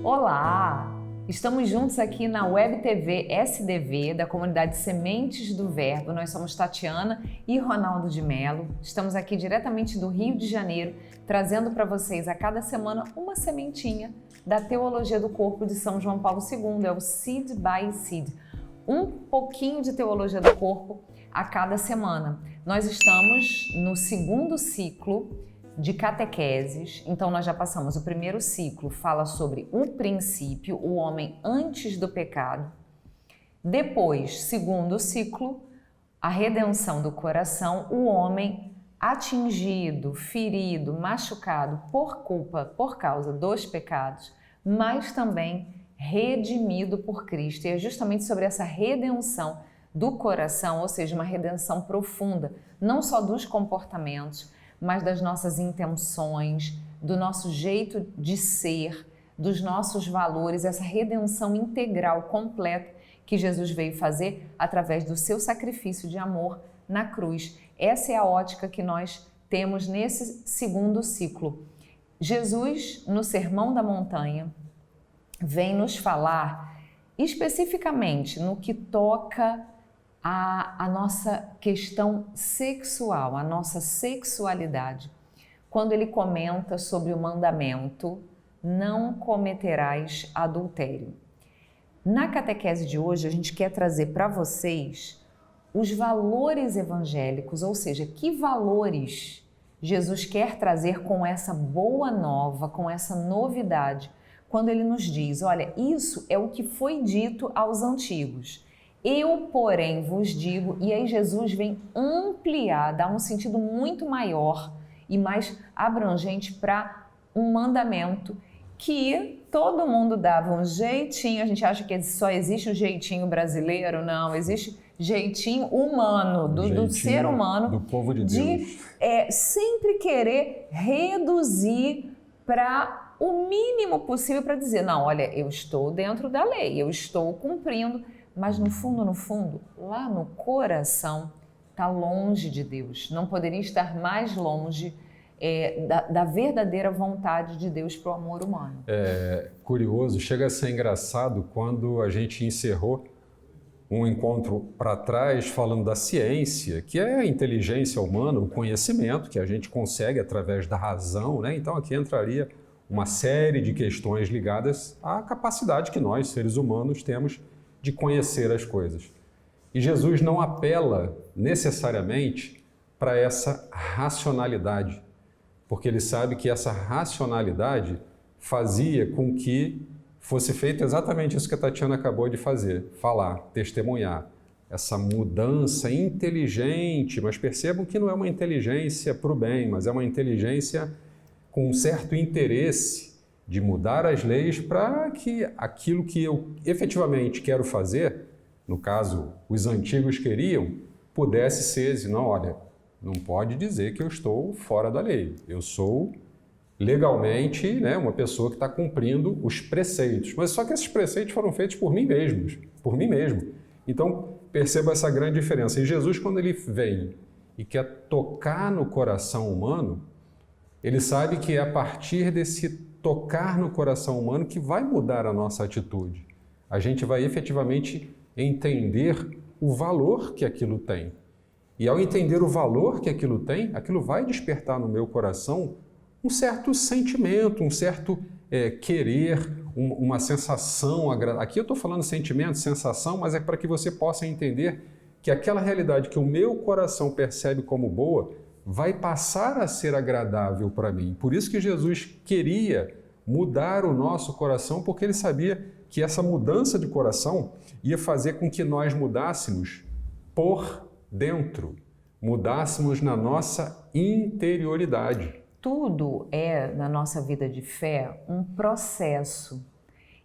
Olá! Estamos juntos aqui na Web TV SDV da comunidade Sementes do Verbo. Nós somos Tatiana e Ronaldo de Mello. Estamos aqui diretamente do Rio de Janeiro, trazendo para vocês a cada semana uma sementinha da Teologia do Corpo de São João Paulo II. É o Seed by Seed. Um pouquinho de Teologia do Corpo a cada semana. Nós estamos no segundo ciclo de catequeses, então nós já passamos o primeiro ciclo, fala sobre o princípio, o homem antes do pecado. Depois, segundo ciclo, a redenção do coração, o homem atingido, ferido, machucado por causa dos pecados, mas também redimido por Cristo. E é justamente sobre essa redenção do coração, ou seja, uma redenção profunda, não só dos comportamentos, mas das nossas intenções, do nosso jeito de ser, dos nossos valores, essa redenção integral, completa, que Jesus veio fazer através do seu sacrifício de amor na cruz. Essa é a ótica que nós temos nesse segundo ciclo. Jesus, no Sermão da Montanha, vem nos falar especificamente no que toca a nossa questão sexual, a nossa sexualidade, quando ele comenta sobre o mandamento não cometerás adultério. Na catequese de hoje, a gente quer trazer para vocês os valores evangélicos, ou seja, que valores Jesus quer trazer com essa boa nova, com essa novidade, quando ele nos diz, olha, isso é o que foi dito aos antigos. Eu, porém, vos digo, e aí Jesus vem ampliar, dar um sentido muito maior e mais abrangente para um mandamento que todo mundo dava um jeitinho. A gente acha que só existe o jeitinho brasileiro, não, existe jeitinho humano, do ser humano, do povo de Deus, sempre querer reduzir para o mínimo possível para dizer, não, olha, eu estou dentro da lei, eu estou cumprindo. Mas no fundo, lá no coração, está longe de Deus. Não poderia estar mais longe da verdadeira vontade de Deus para o amor humano. É curioso, chega a ser engraçado quando a gente encerrou um encontro para trás falando da ciência, que é a inteligência humana, o conhecimento que a gente consegue através da razão, né? Então aqui entraria uma série de questões ligadas à capacidade que nós, seres humanos, temos de conhecer as coisas. E Jesus não apela necessariamente para essa racionalidade, porque ele sabe que essa racionalidade fazia com que fosse feito exatamente isso que a Tatiana acabou de fazer, falar, testemunhar, essa mudança inteligente, mas percebam que não é uma inteligência para o bem, mas é uma inteligência com um certo interesse de mudar as leis para que aquilo que eu efetivamente quero fazer, no caso, os antigos queriam, pudesse ser, não, olha, não pode dizer que eu estou fora da lei. Eu sou legalmente, né, uma pessoa que está cumprindo os preceitos. Mas só que esses preceitos foram feitos por mim mesmo. Então, perceba essa grande diferença. E Jesus, quando ele vem e quer tocar no coração humano, ele sabe que é a partir desse tocar no coração humano que vai mudar a nossa atitude. A gente vai efetivamente entender o valor que aquilo tem. E ao entender o valor que aquilo tem, aquilo vai despertar no meu coração um certo sentimento, um certo querer, uma sensação agradável. Aqui eu estou falando sentimento, sensação, mas é para que você possa entender que aquela realidade que o meu coração percebe como boa vai passar a ser agradável para mim. Por isso que Jesus queria mudar o nosso coração, porque ele sabia que essa mudança de coração ia fazer com que nós mudássemos por dentro, mudássemos na nossa interioridade. Tudo é, na nossa vida de fé, um processo.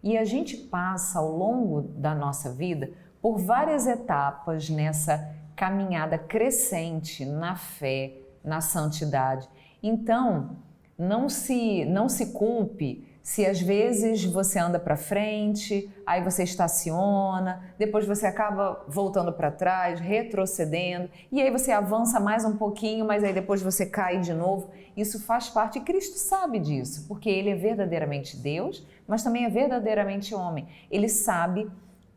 E a gente passa ao longo da nossa vida por várias etapas nessa caminhada crescente na fé, na santidade. Então, não se culpe Se às vezes você anda para frente, aí você estaciona, depois você acaba voltando para trás, retrocedendo, e aí você avança mais um pouquinho, mas aí depois você cai de novo. Isso faz parte, e Cristo sabe disso, porque Ele é verdadeiramente Deus, mas também é verdadeiramente homem. Ele sabe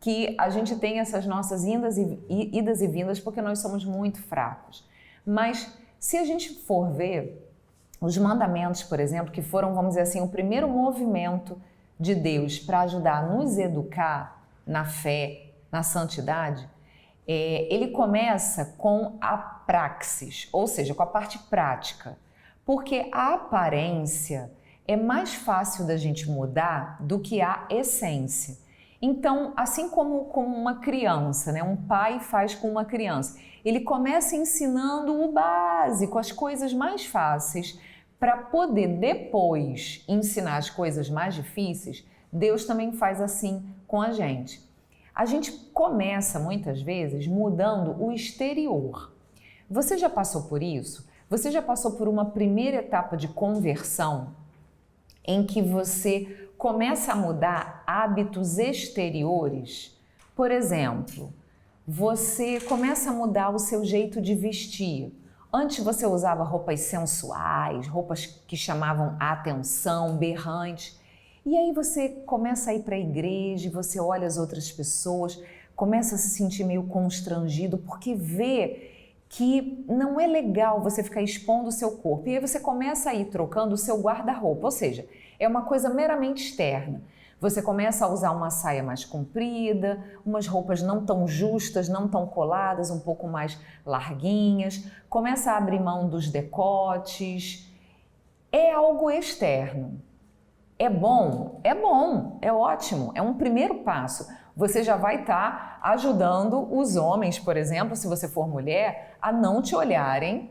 que a gente tem essas nossas idas e vindas porque nós somos muito fracos. Mas se a gente for ver os mandamentos, por exemplo, que foram, vamos dizer assim, o primeiro movimento de Deus para ajudar a nos educar na fé, na santidade, ele começa com a praxis, ou seja, com a parte prática. Porque a aparência é mais fácil da gente mudar do que a essência. Então, assim como uma criança, né? Um pai faz com uma criança, ele começa ensinando o básico, as coisas mais fáceis, para poder depois ensinar as coisas mais difíceis. Deus também faz assim com a gente. A gente começa muitas vezes mudando o exterior. Você já passou por isso? Você já passou por uma primeira etapa de conversão em que você começa a mudar hábitos exteriores? Por exemplo, você começa a mudar o seu jeito de vestir. Antes você usava roupas sensuais, roupas que chamavam a atenção, berrantes. E aí você começa a ir para a igreja, você olha as outras pessoas, começa a se sentir meio constrangido porque vê que não é legal você ficar expondo o seu corpo. E aí você começa a ir trocando o seu guarda-roupa, ou seja, é uma coisa meramente externa. Você começa a usar uma saia mais comprida, umas roupas não tão justas, não tão coladas, um pouco mais larguinhas, começa a abrir mão dos decotes. É algo externo. É bom, é ótimo, é um primeiro passo. Você já vai estar ajudando os homens, por exemplo, se você for mulher, a não te olharem,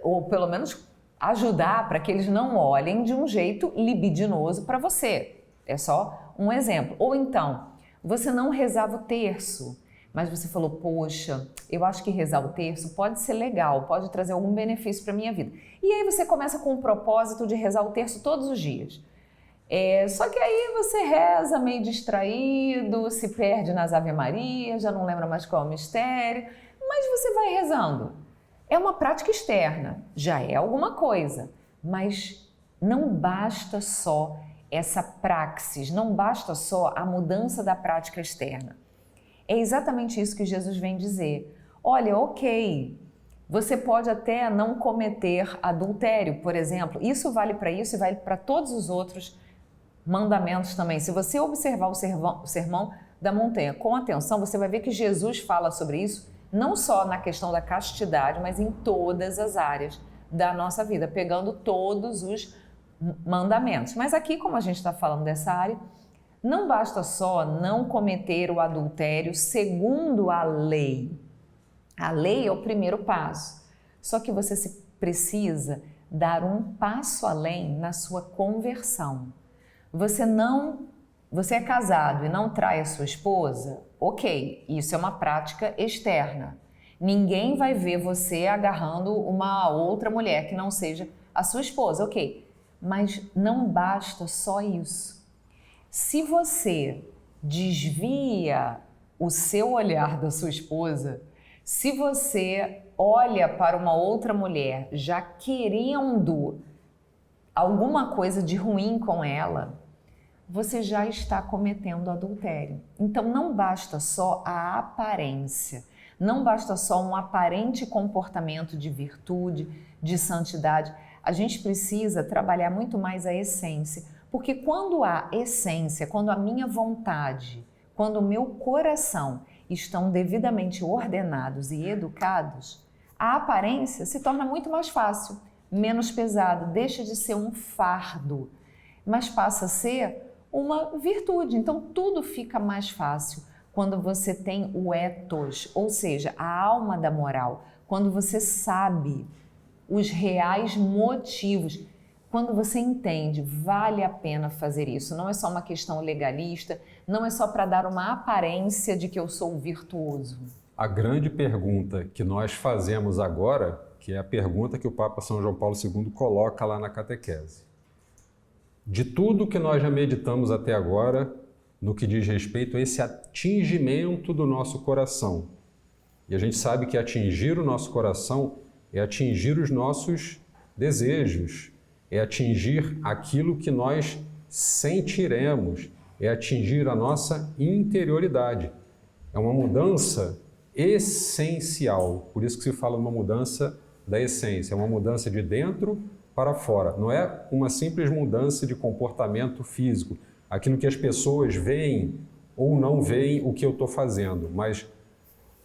ou pelo menos ajudar para que eles não olhem de um jeito libidinoso para você. É só um exemplo. Ou então, você não rezava o terço, mas você falou, poxa, eu acho que rezar o terço pode ser legal, pode trazer algum benefício para a minha vida. E aí você começa com o propósito de rezar o terço todos os dias. Só que aí você reza meio distraído, se perde nas Ave Maria, já não lembra mais qual é o mistério, mas você vai rezando. É uma prática externa, já é alguma coisa, mas não basta só essa praxis, não basta só a mudança da prática externa. É exatamente isso que Jesus vem dizer. Olha, ok, você pode até não cometer adultério, por exemplo. Isso vale para isso e vale para todos os outros mandamentos também. Se você observar o sermão da montanha com atenção, você vai ver que Jesus fala sobre isso, não só na questão da castidade, mas em todas as áreas da nossa vida, pegando todos os mandamentos. Mas aqui, como a gente está falando dessa área, não basta só não cometer o adultério segundo a lei. A lei é o primeiro passo. Só que você precisa dar um passo além na sua conversão. Você é casado e não trai a sua esposa? Ok, isso é uma prática externa. Ninguém vai ver você agarrando uma outra mulher que não seja a sua esposa, ok. Mas não basta só isso. Se você desvia o seu olhar da sua esposa, se você olha para uma outra mulher já querendo alguma coisa de ruim com ela, você já está cometendo adultério. Então não basta só a aparência, não basta só um aparente comportamento de virtude, de santidade. A gente precisa trabalhar muito mais a essência, porque quando a essência, quando a minha vontade, quando o meu coração estão devidamente ordenados e educados, a aparência se torna muito mais fácil, menos pesado, deixa de ser um fardo, mas passa a ser uma virtude. Então tudo fica mais fácil quando você tem o ethos, ou seja, a alma da moral, quando você sabe os reais motivos, quando você entende, vale a pena fazer isso. Não é só uma questão legalista, não é só para dar uma aparência de que eu sou virtuoso. A grande pergunta que nós fazemos agora, que é a pergunta que o Papa São João Paulo II coloca lá na catequese. de tudo que nós já meditamos até agora, no que diz respeito a esse atingimento do nosso coração. E a gente sabe que atingir o nosso coração é atingir os nossos desejos, é atingir aquilo que nós sentiremos, é atingir a nossa interioridade. É uma mudança essencial, por isso que se fala uma mudança da essência, é uma mudança de dentro para fora. Não é uma simples mudança de comportamento físico, aquilo que as pessoas veem ou não veem o que eu estou fazendo, mas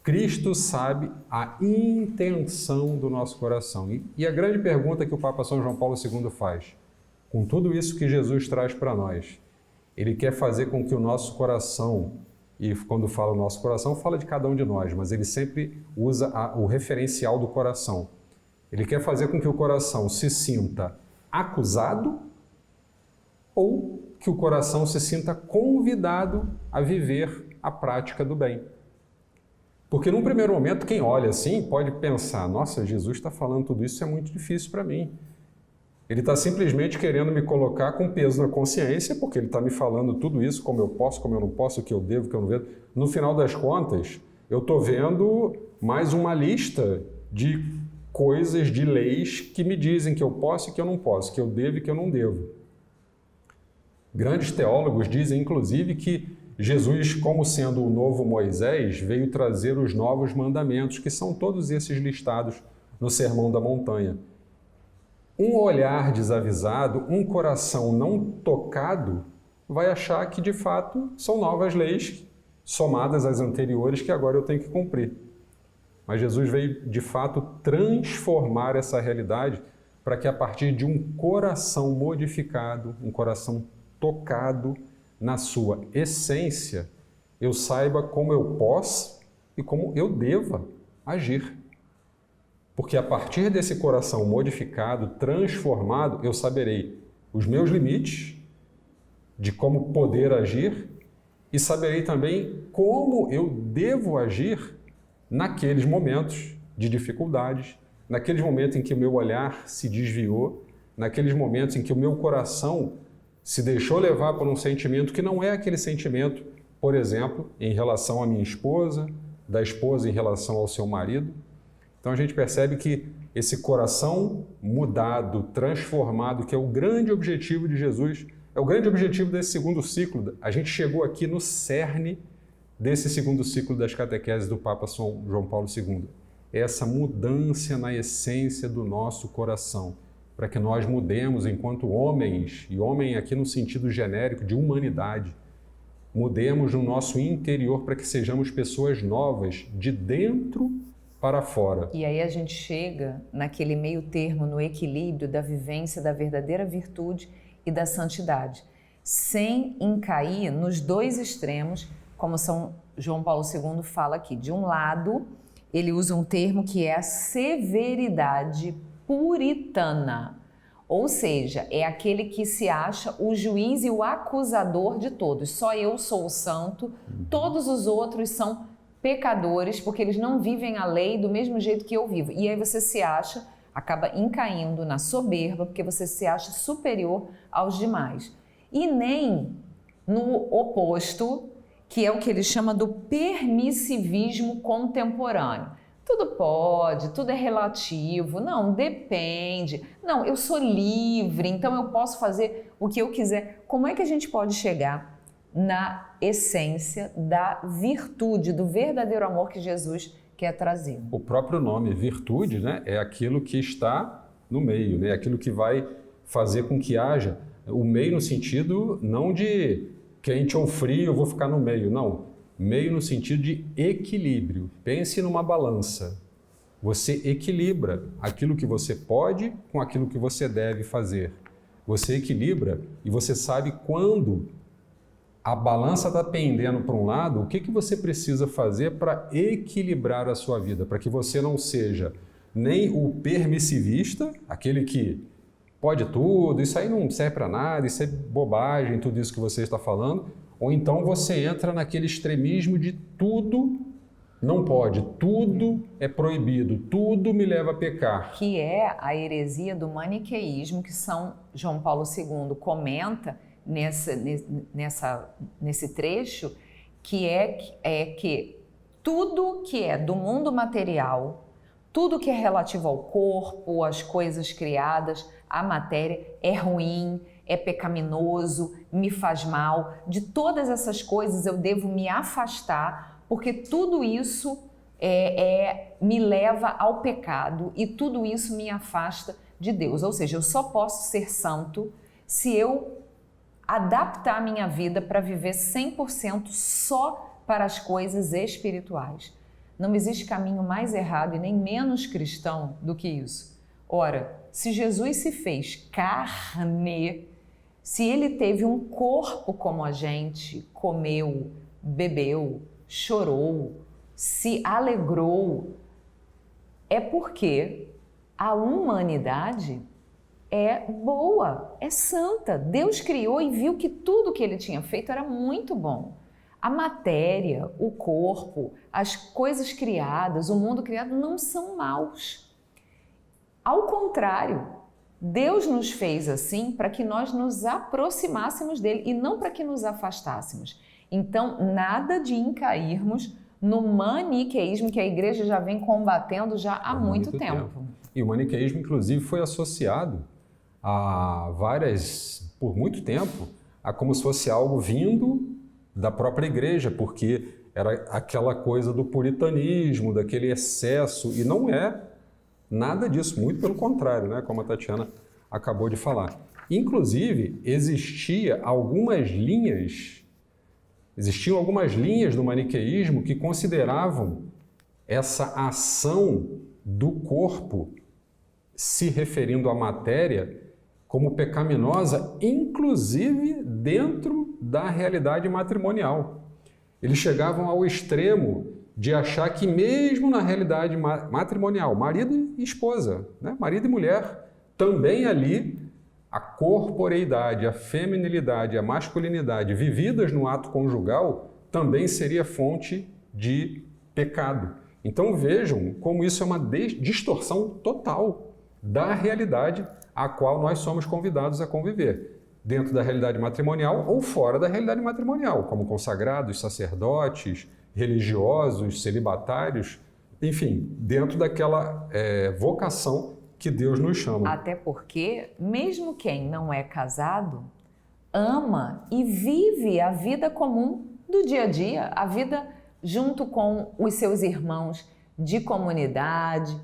Cristo sabe a intenção do nosso coração. E a grande pergunta que o Papa São João Paulo II faz, com tudo isso que Jesus traz para nós, ele quer fazer com que o nosso coração, e quando fala o nosso coração, fala de cada um de nós, mas ele sempre usa o referencial do coração. Ele quer fazer com que o coração se sinta acusado ou que o coração se sinta convidado a viver a prática do bem. Porque num primeiro momento, quem olha assim pode pensar, nossa, Jesus está falando tudo isso, é muito difícil para mim. Ele está simplesmente querendo me colocar com peso na consciência, porque ele está me falando tudo isso, como eu posso, como eu não posso, o que eu devo, o que eu não devo. No final das contas, eu estou vendo mais uma lista de coisas, de leis que me dizem que eu posso e que eu não posso, que eu devo e que eu não devo. Grandes teólogos dizem, inclusive, que Jesus, como sendo o novo Moisés, veio trazer os novos mandamentos, que são todos esses listados no Sermão da Montanha. Um olhar desavisado, um coração não tocado, vai achar que, de fato, são novas leis somadas às anteriores que agora eu tenho que cumprir. Mas Jesus veio, de fato, transformar essa realidade para que, a partir de um coração modificado, um coração tocado na sua essência, eu saiba como eu posso e como eu deva agir. Porque a partir desse coração modificado, transformado, eu saberei os meus limites, de como poder agir, e saberei também como eu devo agir naqueles momentos de dificuldades, naqueles momentos em que o meu olhar se desviou, naqueles momentos em que o meu coração se deixou levar por um sentimento que não é aquele sentimento, por exemplo, em relação à minha esposa, da esposa em relação ao seu marido. Então a gente percebe que esse coração mudado, transformado, que é o grande objetivo de Jesus, é o grande objetivo desse segundo ciclo. A gente chegou aqui no cerne desse segundo ciclo das catequeses do Papa São João Paulo II. Essa mudança na essência do nosso coração, para que nós mudemos enquanto homens, e homem aqui no sentido genérico de humanidade, mudemos no nosso interior para que sejamos pessoas novas, de dentro para fora. E aí a gente chega naquele meio termo, no equilíbrio da vivência da verdadeira virtude e da santidade, sem encair nos dois extremos, como São João Paulo II fala aqui. De um lado, ele usa um termo que é a severidade puritana, ou seja, é aquele que se acha o juiz e o acusador de todos. Só eu sou o santo, todos os outros são pecadores, porque eles não vivem a lei do mesmo jeito que eu vivo. E aí você se acha, acaba encaindo na soberba, porque você se acha superior aos demais. E nem no oposto, que é o que ele chama do permissivismo contemporâneo. Tudo pode, tudo é relativo, não, depende, não, eu sou livre, então eu posso fazer o que eu quiser. Como é que a gente pode chegar na essência da virtude, do verdadeiro amor que Jesus quer trazer? O próprio nome, virtude, né, é aquilo que está no meio, né, aquilo que vai fazer com que haja o meio no sentido não de quente ou frio, eu vou ficar no meio, não. Meio no sentido de equilíbrio. Pense numa balança. Você equilibra aquilo que você pode com aquilo que você deve fazer. Você equilibra e você sabe quando a balança está pendendo para um lado, o que você precisa fazer para equilibrar a sua vida, para que você não seja nem o permissivista, aquele que pode tudo, isso aí não serve para nada, isso é bobagem, tudo isso que você está falando, ou então você entra naquele extremismo de tudo Não pode, tudo é proibido, tudo me leva a pecar. Que é a heresia do maniqueísmo, que João Paulo II comenta nesse trecho, que é que tudo que é do mundo material, tudo que é relativo ao corpo, às coisas criadas, à matéria, é ruim, é pecaminoso, me faz mal. De todas essas coisas eu devo me afastar, porque tudo isso me leva ao pecado e tudo isso me afasta de Deus. Ou seja, eu só posso ser santo se eu adaptar a minha vida para viver 100% só para as coisas espirituais. Não existe caminho mais errado e nem menos cristão do que isso. Ora, se Jesus se fez carne, se ele teve um corpo como a gente, comeu, bebeu, chorou, se alegrou, é porque a humanidade é boa, é santa. Deus criou e viu que tudo que ele tinha feito era muito bom. A matéria, o corpo, as coisas criadas, o mundo criado não são maus. Ao contrário, Deus nos fez assim para que nós nos aproximássemos dele e não para que nos afastássemos. Então, nada de cairmos no maniqueísmo que a igreja já vem combatendo já há muito tempo. E o maniqueísmo, inclusive, foi associado por muito tempo, a como se fosse algo vindo da própria igreja, porque era aquela coisa do puritanismo, daquele excesso, e não é nada disso, muito pelo contrário, né? Como a Tatiana acabou de falar. Inclusive, existiam algumas linhas do maniqueísmo que consideravam essa ação do corpo, se referindo à matéria, como pecaminosa, inclusive dentro da realidade matrimonial. Eles chegavam ao extremo de achar que mesmo na realidade matrimonial, marido e esposa, né? Marido e mulher, também ali a corporeidade, a feminilidade, a masculinidade vividas no ato conjugal também seria fonte de pecado. Então vejam como isso é uma distorção total da realidade a qual nós somos convidados a conviver, dentro da realidade matrimonial ou fora da realidade matrimonial, como consagrados, sacerdotes, religiosos, celibatários, enfim, dentro daquela vocação que Deus nos chama. Até porque, mesmo quem não é casado, ama e vive a vida comum do dia a dia, a vida junto com os seus irmãos de comunidade,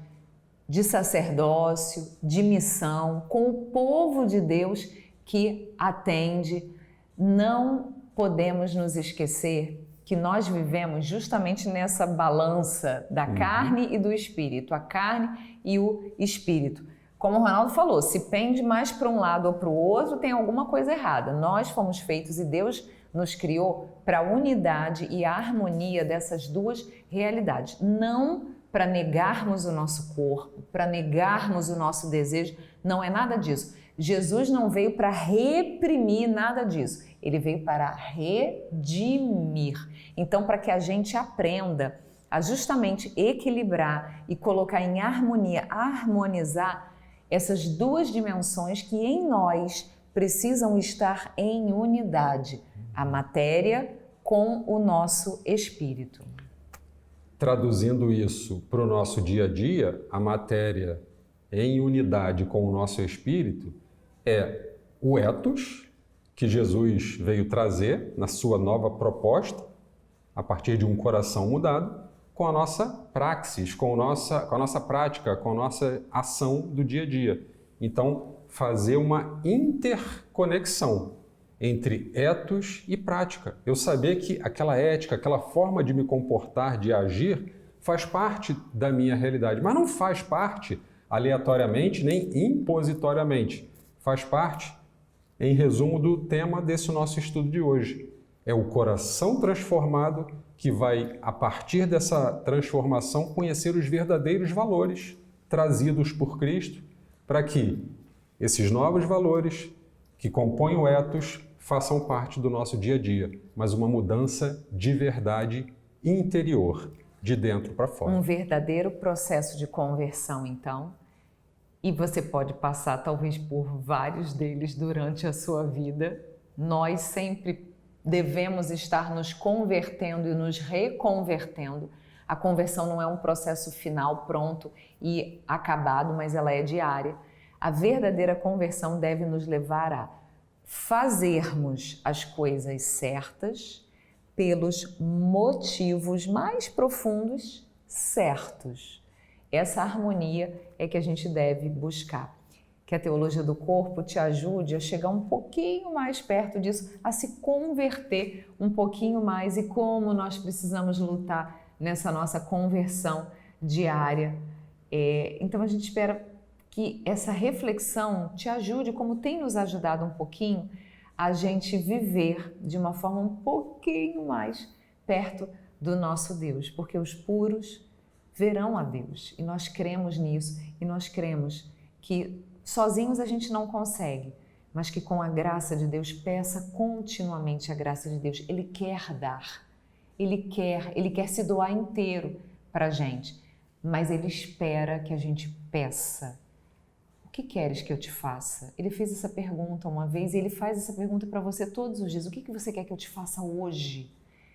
de sacerdócio, de missão, com o povo de Deus que atende. Não podemos nos esquecer que nós vivemos justamente nessa balança da carne e do espírito, a carne e o espírito. Como o Ronaldo falou, se pende mais para um lado ou para o outro, tem alguma coisa errada. Nós fomos feitos e Deus nos criou para a unidade e a harmonia dessas duas realidades. Não para negarmos o nosso corpo, para negarmos o nosso desejo, não é nada disso. Jesus não veio para reprimir nada disso, ele veio para redimir. Então, para que a gente aprenda a justamente equilibrar e colocar em harmonia, harmonizar essas duas dimensões que em nós precisam estar em unidade, a matéria com o nosso espírito. Traduzindo isso para o nosso dia a dia, a matéria em unidade com o nosso espírito é o ethos que Jesus veio trazer na sua nova proposta, a partir de um coração mudado, com a nossa praxis, com a nossa prática, com a nossa ação do dia a dia. Então, fazer uma interconexão entre ethos e prática. Eu saber que aquela ética, aquela forma de me comportar, de agir, faz parte da minha realidade, mas não faz parte aleatoriamente nem impositoriamente. Faz parte, em resumo, do tema desse nosso estudo de hoje. É o coração transformado que vai, a partir dessa transformação, conhecer os verdadeiros valores trazidos por Cristo, para que esses novos valores que compõem o ethos façam parte do nosso dia a dia, mas uma mudança de verdade interior, de dentro para fora. Um verdadeiro processo de conversão, então. E você pode passar talvez por vários deles durante a sua vida. Nós sempre devemos estar nos convertendo e nos reconvertendo. A conversão não é um processo final, pronto e acabado, mas ela é diária. A verdadeira conversão deve nos levar a fazermos as coisas certas pelos motivos mais profundos certos. Essa harmonia é que a gente deve buscar. Que a teologia do corpo te ajude a chegar um pouquinho mais perto disso, a se converter um pouquinho mais e como nós precisamos lutar nessa nossa conversão diária. Então a gente espera que essa reflexão te ajude, como tem nos ajudado um pouquinho, a gente viver de uma forma um pouquinho mais perto do nosso Deus, porque os puros verão a Deus e nós cremos nisso e nós cremos que sozinhos a gente não consegue, mas que com a graça de Deus, peça continuamente a graça de Deus. Ele quer dar, Ele quer se doar inteiro para a gente, mas Ele espera que a gente peça. O que queres que eu te faça? Ele fez essa pergunta uma vez e Ele faz essa pergunta para você todos os dias. O que você quer que eu te faça hoje?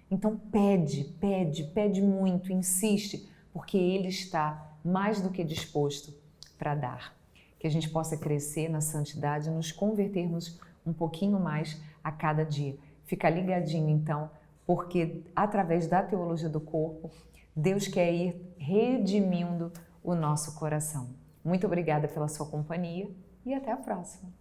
Então pede muito, insiste, porque Ele está mais do que disposto para dar. Que a gente possa crescer na santidade, nos convertermos um pouquinho mais a cada dia. Fica ligadinho então, porque através da teologia do corpo, Deus quer ir redimindo o nosso coração. Muito obrigada pela sua companhia e até a próxima.